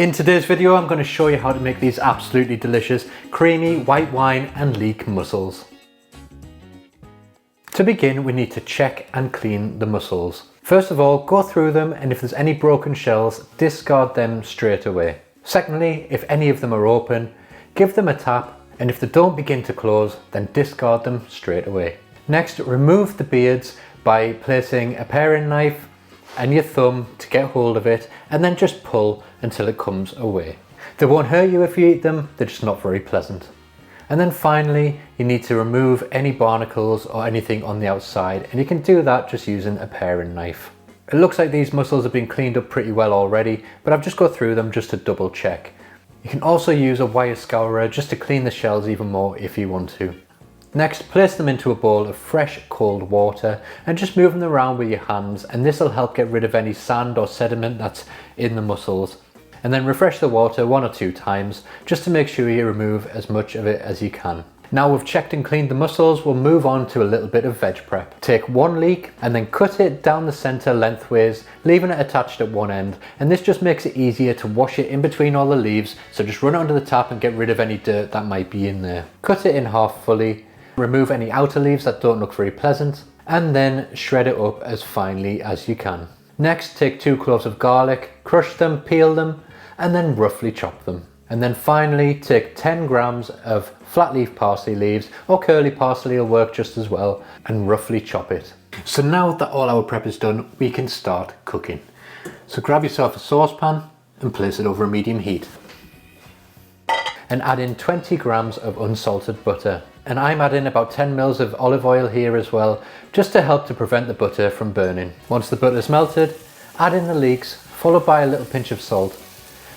In today's video, I'm going to show you how to make these absolutely delicious, creamy white wine and leek mussels. To begin, we need to check and clean the mussels. First of all, go through them, and if there's any broken shells, discard them straight away. Secondly, if any of them are open, give them a tap, and if they don't begin to close, then discard them straight away. Next, remove the beards by placing a paring knife and your thumb to get hold of it, and then just pull until it comes away. They won't hurt you if you eat them, they're just not very pleasant. And then finally, you need to remove any barnacles or anything on the outside, and you can do that just using a paring knife. It looks like these mussels have been cleaned up pretty well already, but I've just go through them just to double check. You can also use a wire scourer just to clean the shells even more if you want to. Next, place them into a bowl of fresh cold water and just move them around with your hands, and this will help get rid of any sand or sediment that's in the mussels. And then refresh the water 1 or 2 times just to make sure you remove as much of it as you can. Now we've checked and cleaned the mussels, we'll move on to a little bit of veg prep. Take 1 leek and then cut it down the centre lengthways, leaving it attached at one end, and this just makes it easier to wash it in between all the leaves, so just run it under the tap and get rid of any dirt that might be in there. Cut it in half fully, remove any outer leaves that don't look very pleasant, and then shred it up as finely as you can. Next, take 2 cloves of garlic, crush them, peel them, and then roughly chop them. And then finally, take 10 grams of flat leaf parsley leaves, or curly parsley will work just as well, and roughly chop it. So now that all our prep is done, we can start cooking. So grab yourself a saucepan and place it over a medium heat. And add in 20 grams of unsalted butter. And I'm adding about 10 mils of olive oil here as well, just to help to prevent the butter from burning. Once the butter is melted, add in the leeks, followed by a little pinch of salt,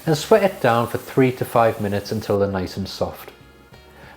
and sweat it down for 3 to 5 minutes until they're nice and soft.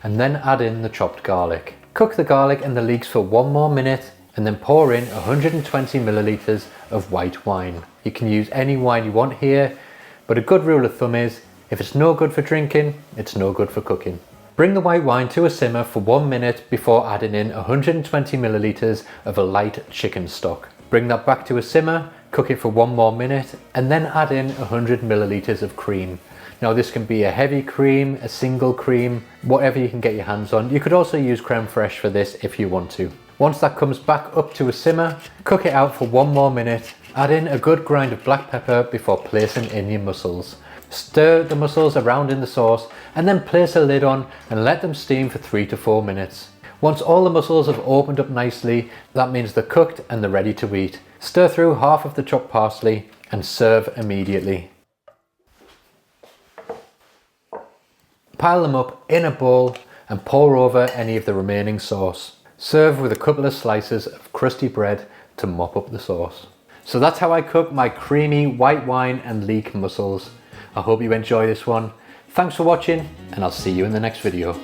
And then add in the chopped garlic. Cook the garlic and the leeks for 1 more minute, and then pour in 120 milliliters of white wine. You can use any wine you want here, but a good rule of thumb is, if it's no good for drinking, it's no good for cooking. Bring the white wine to a simmer for 1 minute before adding in 120 milliliters of a light chicken stock. Bring that back to a simmer, cook it for 1 more minute, and then add in 100 milliliters of cream. Now this can be a heavy cream, a single cream, whatever you can get your hands on. You could also use creme fraiche for this if you want to. Once that comes back up to a simmer, cook it out for 1 more minute, add in a good grind of black pepper before placing in your mussels. Stir the mussels around in the sauce and then place a lid on and let them steam for 3 to 4 minutes. Once all the mussels have opened up nicely, that means they're cooked and they're ready to eat. Stir through half of the chopped parsley and serve immediately. Pile them up in a bowl and pour over any of the remaining sauce. Serve with a couple of slices of crusty bread to mop up the sauce. So that's how I cook my creamy white wine and leek mussels. I hope you enjoy this one. Thanks for watching, and I'll see you in the next video.